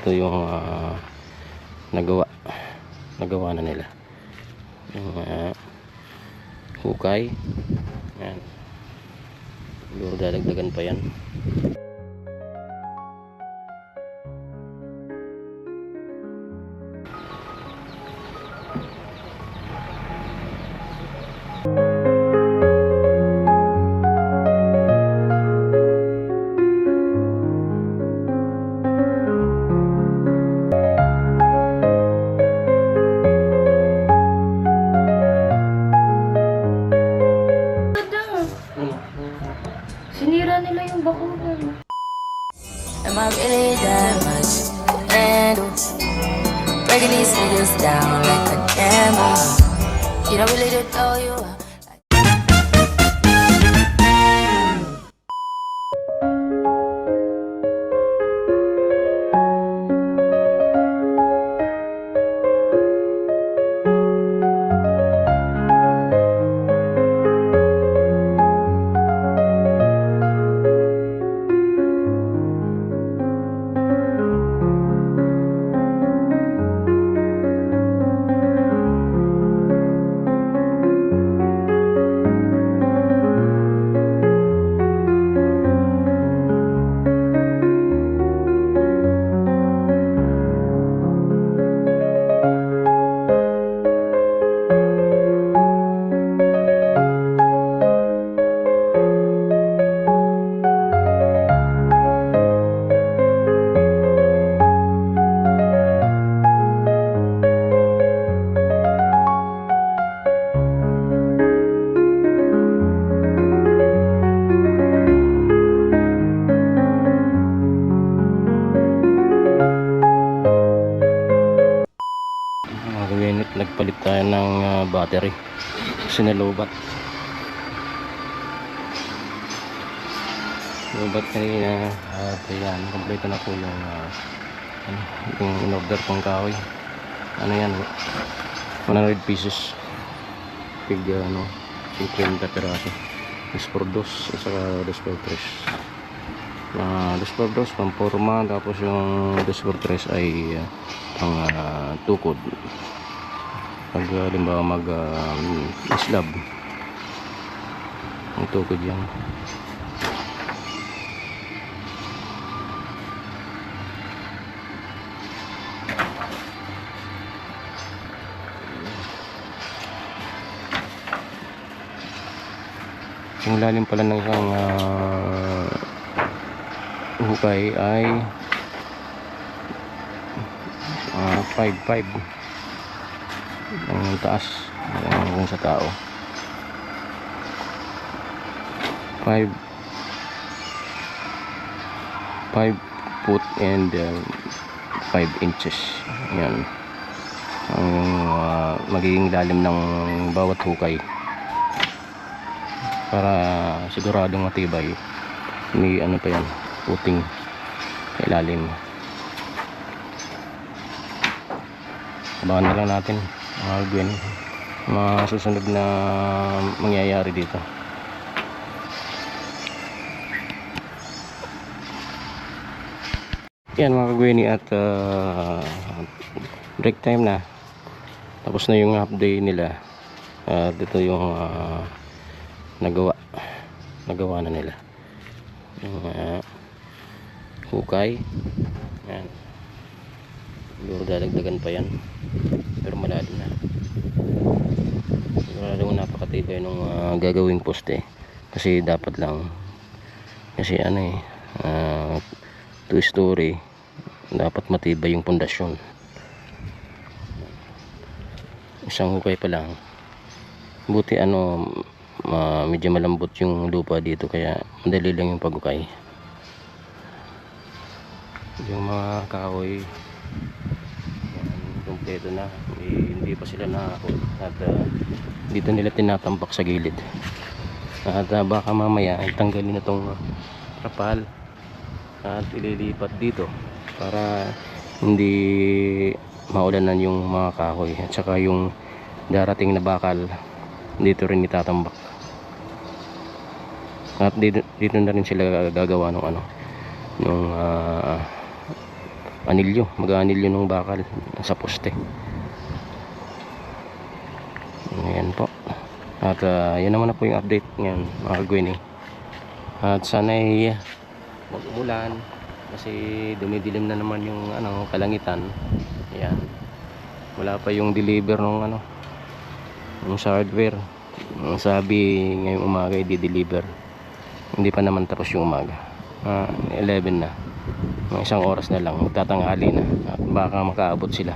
ito yung nagawa na nila yung hukay. Yan, siguro dadagdagan pa yan. Sinira nila yung bakuran. Am I really that much to handle? Breaking these niggas down like a camera. You don't really know you. Nagpalit tayo ng battery kasi nalobat kanina at ayan, kompleto na po yung in-order kong kahoy. Ano yan, 100 pieces pig 50 peraso, 2x2 at saka 2x3, 2x2 pang forma, tapos yung 2x3 ay pang tukod pag halimbawa mag slab ang tukod yan. Yung lalim pala ng isang hukay ay 5'5" ang taas kung sa tao, 5 foot and 5 inches. Yan ang magiging lalim ng bawat hukay para siguradong matibay. May ano pa yan, puting ilalim. Abangan na lang natin mga susunod na mangyayari dito. Yan mga kagwini, at break time na, tapos na yung half day nila. Dito yung nagawa na nila yung hukay. Yan, siguro dadagdagan pa yan pero malalim na. Siguro napakatibay nung gagawing poste kasi dapat lang, kasi 2-story, dapat matibay yung pundasyon. Isang hukay pa lang, buti medyo malambot yung lupa dito kaya madali lang yung paghukay. Yung mga kahoy kompleto na, hindi pa sila nakakot at dito nila tinatambak sa gilid. At baka mamaya ay tanggalin na tong trapal at ililipat dito para hindi maulanan yung mga kahoy, at saka yung darating na bakal dito rin itatambak. At dito na rin sila gagawa ng anilyo, mag-anilyo ng bakal sa poste. Ayan po. At yan naman na po yung update ngayon mga kagwini. At sana ay mag-umulan kasi dumidilim na naman yung kalangitan. Ayan. Wala pa yung deliver ng yung sa hardware. Ang sabi ngayong umaga i-deliver. Hindi pa naman tapos yung umaga. 11 na. Mga isang oras na lang magtatanghali na at baka makaabot sila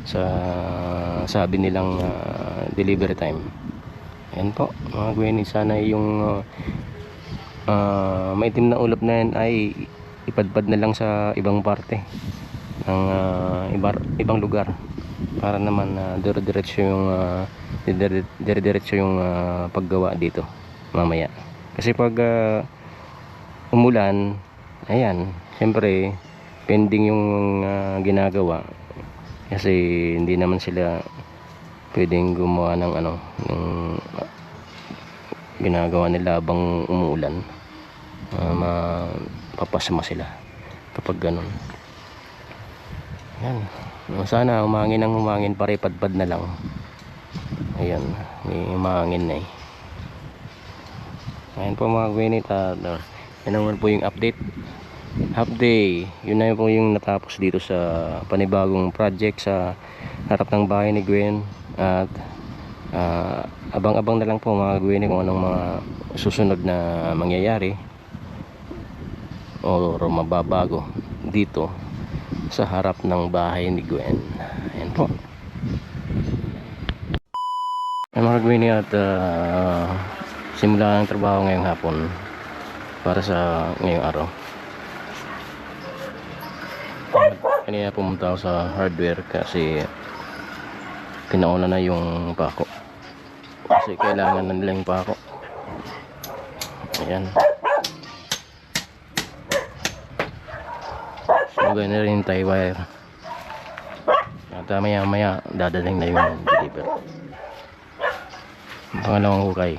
sa sabi nilang delivery time. Ayan po mga kagwini, sana yung maitim na ulap na yan ay ipadpad na lang sa ibang parte ng ibang lugar para naman dire-diretso yung paggawa dito mamaya. Kasi pag umulan, ayan, siyempre pending yung ginagawa kasi hindi naman sila pwedeng gumawa ng yung ginagawa nila habang umuulan. Mapapasama sila kapag ganun. Yan. Sana umangin ng umangin, pare-padpad na lang. Ayan, may umangin na eh. Ayan po mga kagwinit, yan naman po yung update. Half day, yun na po yung natapos dito sa panibagong project sa harap ng bahay ni Gwen. At abang-abang na lang po mga kagwinit kung anong mga susunod na mangyayari o mababago dito sa harap ng bahay ni Gwen. Ayan po. Ayan mga kagwinit, at simula ang trabaho ngayong hapon para sa ngayong araw. Kanina pumunta ako sa hardware kasi pinauna na yung pako kasi kailangan na nila yung pako. Ayan, so ganyan rin yung tie wire at maya maya dadaling na yung deliver. Pangalawang hukay.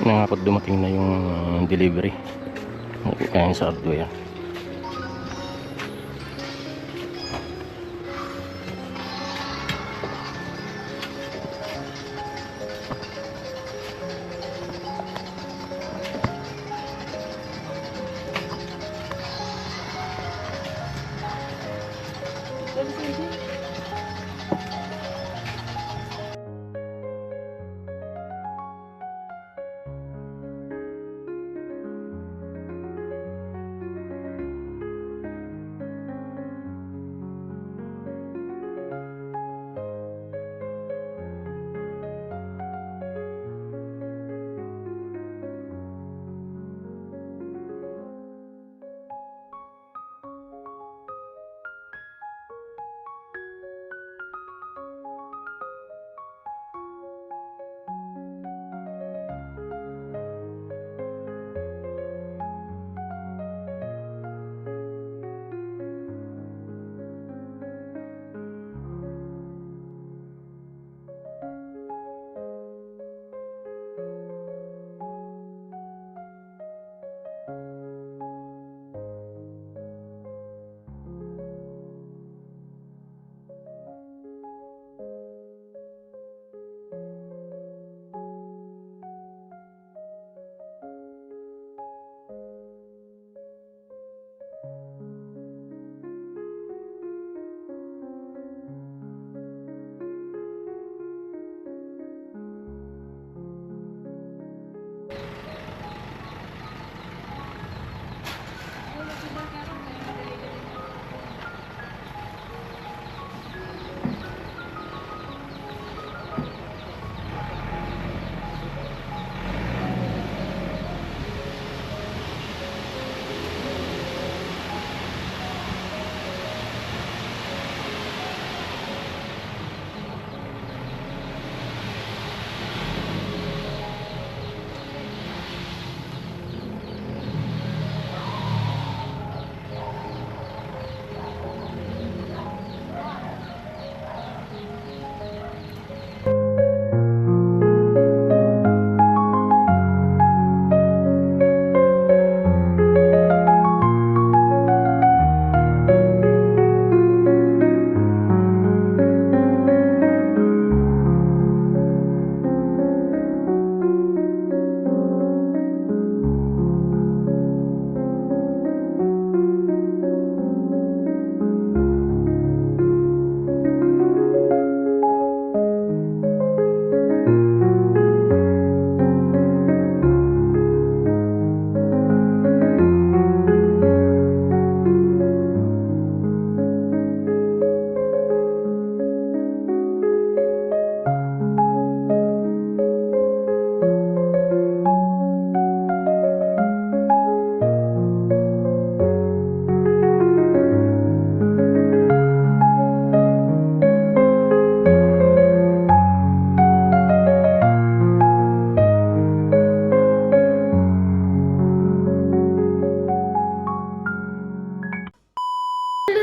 Nangakot dumating na yung delivery kaya sa hardware.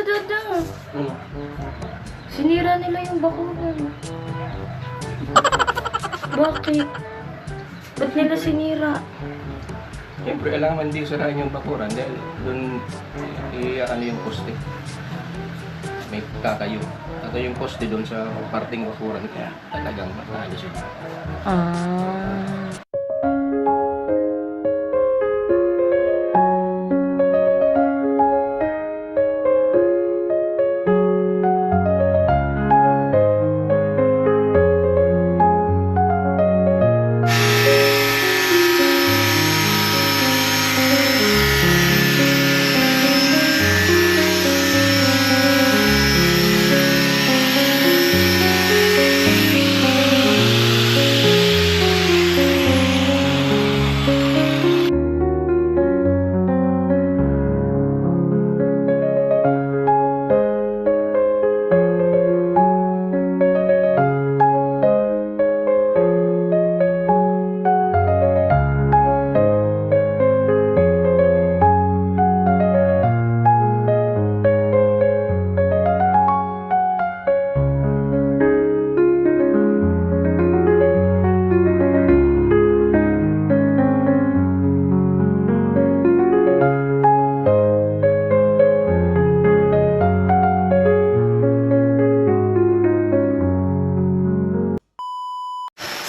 Dada. Ano? Sinira nila yung bakuran. Bakit? Ba't nila sinira? Siyempre, alam hindi sarahin yung bakuran dahil doon ano yung poste. May kakayo. Kakayo yung poste doon sa parting bakuran. Kaya talagang matalo siya. Ah.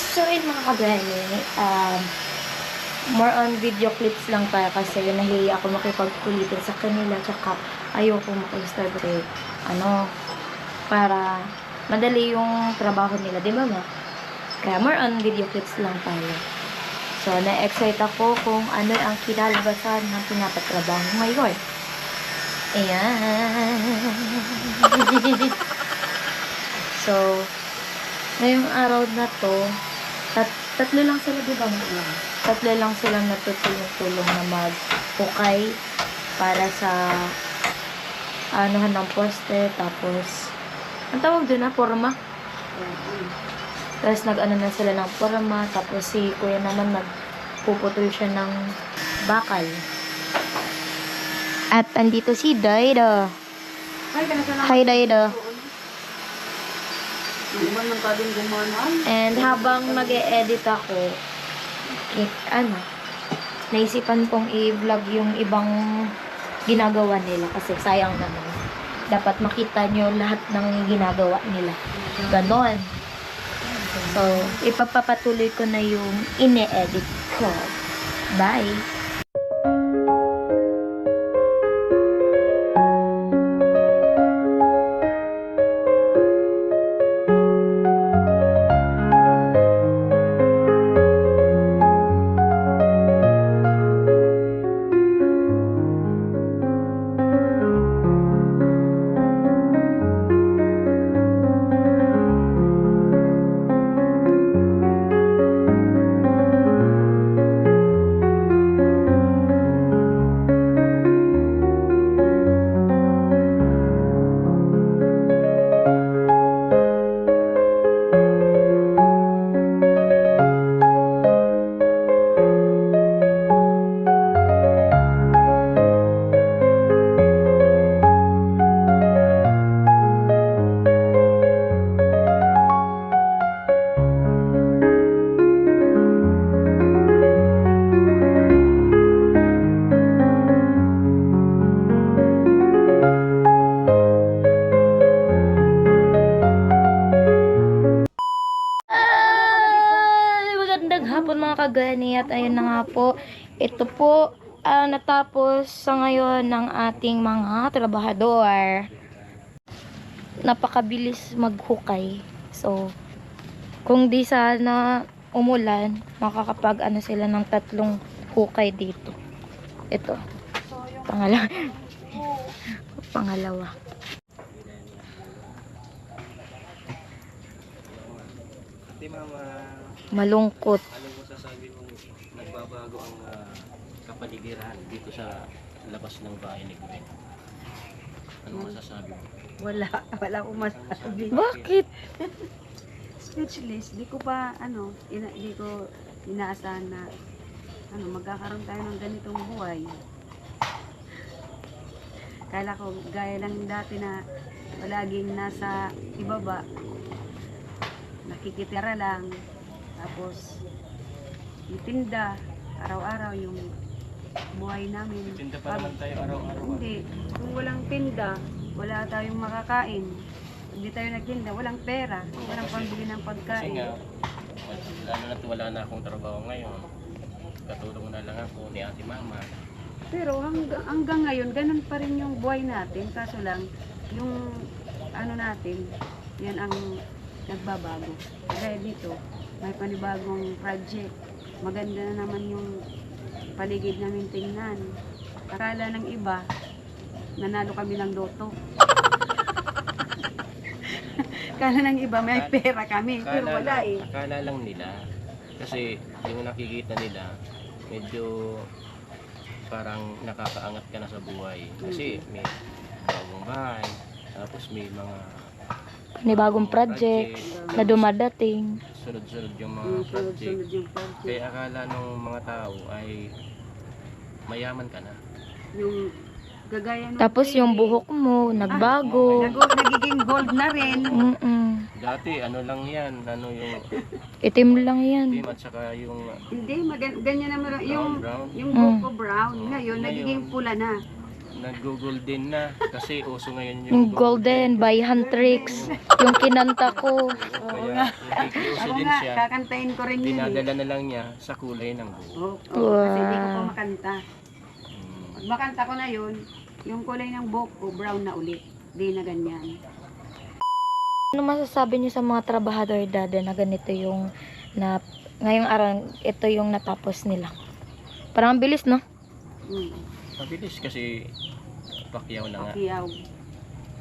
So, yun mga kagani, more on video clips lang tayo kasi nahihiya ako makipagkulitin sa kanila tsaka ayoko makistart para madali yung trabaho nila, di ba ba? Kaya more on video clips lang tayo. So, na-excite ako kung ano ang kinalabasan ng pinapatrabaho ngayon. Ayan. So, ngayong araw na to, tatlo lang sila, di ba? Tatlo lang silang natutulong-tulong na maghukay para sa anuhan ng poste. Tapos, ang tawag doon na, forma. Tapos, nag-ano na sila ng forma. Tapos, si kuya naman nagpuputol siya ng bakal. At andito si Dayda. Hi, Dayda. And habang mag-e-edit ako, naisipan kong i-vlog yung ibang ginagawa nila kasi sayang naman. Dapat makita nyo lahat ng ginagawa nila. Ganon. So, ipapapatuloy ko na yung ine-edit ko. Bye! kagani at ayun na nga po, ito po natapos sa ngayon ng ating mga trabahador. Napakabilis maghukay. So, kung di sana umulan, makakapag sila ng 3 hukay dito. Ito. Pangalawa. Malungkot. Anong masasabi mong nagbabago ang kapaligiran dito sa labas ng bahay ni Gwen? Anong masasabi mo? Wala akong masasabi. Bakit? Speechless. Di ko pa, di ko inaasahan na, magkakaroon tayo ng ganitong buhay. Kala ko gaya lang dati na palaging nasa ibaba, nakikitira lang, tapos itinda araw-araw yung buhay namin. Tinda pa naman tayo araw-araw. Hindi, kung walang tinda, wala tayong makakain. Hindi tayo nagtinda, walang pera, walang pambili ng Kasi pagkain. nga, lalo na't wala na akong trabaho ngayon. Katulong na lang ako ni ate mama. Pero hanggang ngayon, ganun pa rin yung buhay natin. Kaso lang, yung ano natin, yan ang nagbabago. Dahil dito, may panibagong project. Maganda na naman yung paligid namin tingnan. Akala ng iba, nanalo kami ng loto. Akala ng iba, may pera kami. Pero wala eh. Akala lang nila. Kasi yung nakikita nila, medyo parang nakakaangat ka na sa buhay. Kasi may bagong bahay, tapos may mga Panibagong project na dumadating. sunod-sunod yung mga Yung project. sunod-sunod yung project. Kaya akala ng mga tao ay mayaman ka na. Yung gagaya nung Tapos yung baby, buhok mo, nagbago. nagiging gold na rin. Dati ano lang yan, ano yung Itim lang yan. team at saka yung Hindi, ganyan naman yung brown, yung buko brown. Ngayon, Ngayon, nagiging pula na. nag-golden na. Kasi uso ngayon Yung golden by Huntrix. Yung kinanta ko. Kaya nakikiuso Ako din nga, siya. kakantahin ko rin yun. Dinadala na lang niya sa kulay ng buhok. Kasi hindi ko pa makanta. Hmm. Pag makanta ko na yun, yung kulay ng buhok ko, brown na ulit. Di na ganyan. Ano masasabi niyo sa mga trabahador dada na ganito yung na ngayong araw ito yung natapos nila? Parang ang bilis, no? Mabilis kasi Pacquiao na nga. Pakiyaw.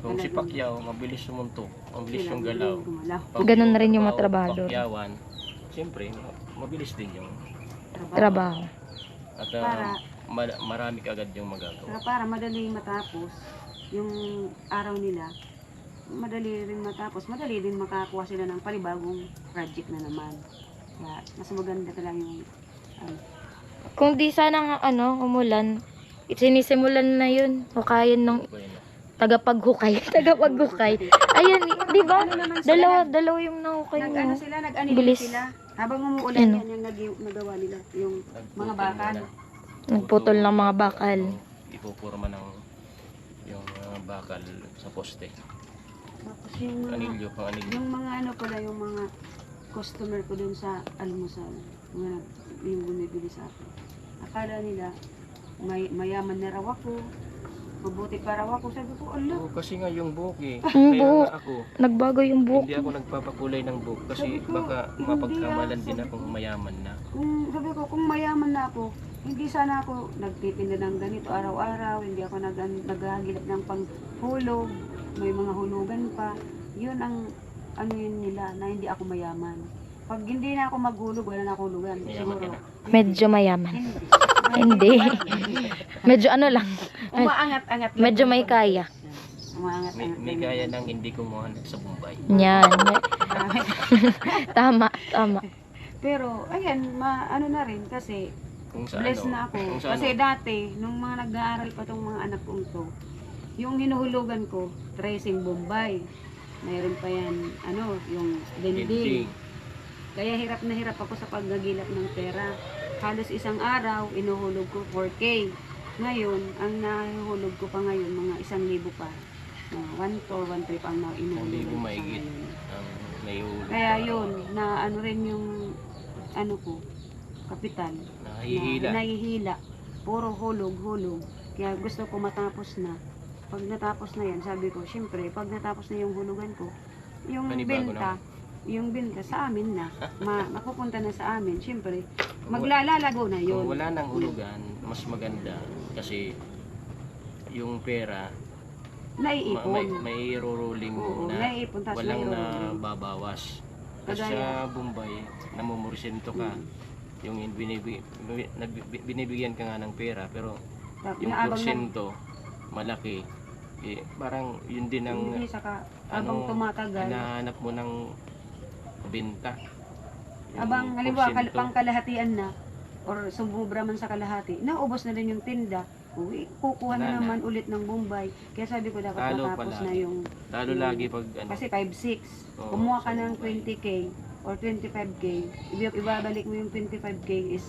Kung si Pacquiao, mabilis sumuntok. Mabilis yung galaw. Pag Ganun na rin yung mga trabaho, trabahador. Pacquiaoan, siyempre, mabilis din yung Trabaho. at Para- marami kaagad yung magagawa. Pero para madali matapos yung araw nila, madali rin matapos, madali din makakuha sila ng panibagong project na naman. Kaya mas maganda talaga yung Kung di sana nga umulan, sinisimulan na yun. Hukayan ng Ano ba yun? tagapaghukay. Tagapaghukay. Ayan, di ba? Dalawa yung nahukay nag-ano mo. sila, nag-anil Bilis. sila. Habang umuulan Ano? yan, yung nagawa nila, yung mga bakal. Nagputol ng mga bakal. Ipupurma ng yung bakal sa poste. Tapos yung mga, Anilyo, pang anilyo. yung mga ano pala, yung mga customer ko dun sa almusal, yung bumibili sa akin. Akala nila, mayaman na raw ako, mabuti pa raw ako. Sabi ko, ala, Oo, kasi nga yung buhok eh. Ang Kaya buhok. nga ako, Nagbago yung buhok. hindi ako nagpapakulay ng buhok kasi Sabi ko, baka hindi mapagkamalan ah, din sabi akong mayaman na. sabi ko, kung mayaman na ako, hindi sana ako nagtitinda ng ganito araw-araw, hindi ako naghahagilap ng panghulog, may mga hulugan pa. Yun ang ano yun nila, na hindi ako mayaman. Pag hindi na ako maghulog, wala na akong hulugan. Mayaman ka Siguro, na. Medyo mayaman. hindi. Hindi. Medyo ano lang. Umaangat-angat lang. Medyo may kaya. Umaangat-angat May lang. gaya ng hindi kumuha sa Bombay. Yan. Tama, tama. Pero, ayan, ano na rin kasi Kung sa blessed ano, na ako. kung sa Kasi ano, dati, nung mga nag-aaral pa tong mga anak kong to, yung hinuhulugan ko, tracing Bombay. Mayroon pa yan, yung dinding. dinding. Kaya hirap na hirap ako sa paggagilap ng pera. Halos isang araw, inuhulog ko 4K. Ngayon, ang nahuhulog ko pa ngayon, mga 1,000 pa. 1,400, 1,300 pa ang inuhulog Hindi ko ko pa maigit ngayon. ang naiulog. Kaya yun, na ano rin yung, ko, kapital. Nahihila. Na nahihila. Puro hulog. Kaya gusto ko matapos na. Pag natapos na yan, sabi ko, syempre, pag natapos na yung hulugan ko, yung Panibago benta sa amin na. Mapupunta na sa amin. Syempre, maglalalago na Kung yun. wala nang hulugan, mas maganda kasi yung pera Naiipon. may rolling Oo, na naiipon, tas walang may rolling. nababawas. Kasi Kagaya- sa Bombay, namumursyento ka. Yung binibigyan ka nga ng pera pero yung Naabang ng porsyento malaki. Eh, parang yun din ang hindi saka abang tumatagal. hinahanap mo ng benta. Yung Abang halimbawa porsyento. pang kalahatian na or sumubra man sa kalahati, naubos na din yung tinda. kukuha Wala na na. naman ulit ng Bombay. Kaya sabi ko dapat Talo matapos pala. na yung... Lalo lagi pag ano. Kasi 5-6. Oo, Kumuha ka sa ng Bombay. 20K or 25K. Ibabalik mo yung 25K is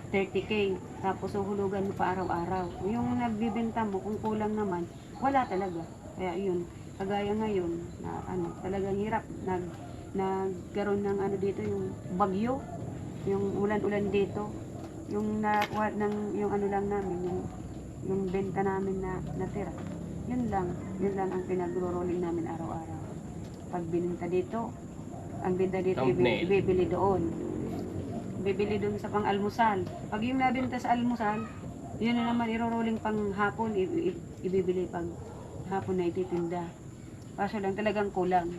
30K. Tapos uhulugan mo pa araw-araw. Yung nagbibenta mo, kung kulang naman, wala talaga. Kaya yun, kagaya ngayon, na ano, talagang hirap. Nagkaroon ng ano dito, yung bagyo, yung ulan-ulan dito, yung nakuha ng, yung ano lang namin, yung benta namin na natira. Yun lang ang pinagro-rolling namin araw-araw. Pag bininta dito, ang benta dito, Thumbnail. ibibili doon. Bibili doon sa pang-almusal. Pag yung nabenta sa almusal, yun na naman iro-rolling pang hapon, ibibili pag hapon na ititinda. Kaso lang talagang kulang.